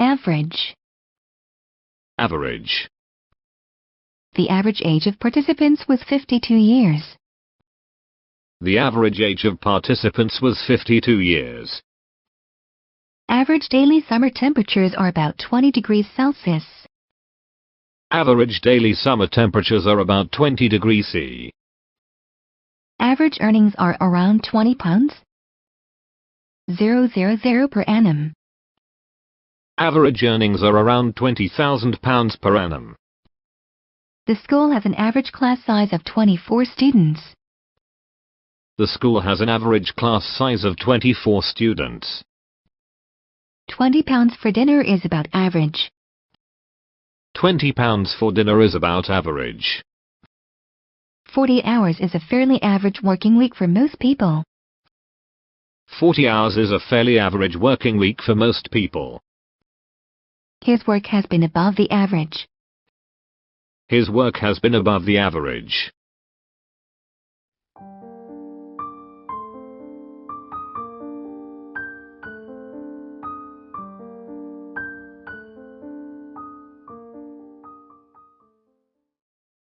Average. Average. The average age of participants was 52 years. The average age of participants was 52 years. Average daily summer temperatures are about 20 degrees Celsius. Average daily summer temperatures are about 20 degrees C. Average earnings are around £20. 000 per annum. Average earnings are around £20,000 per annum. The school has an average class size of 24 students. The school has an average class size of 24 students. £20 for dinner is about average. £20 for dinner is about average. 40 hours is a fairly average working week for most people. 40 hours is a fairly average working week for most people. His work has been above the average. His work has been above the average.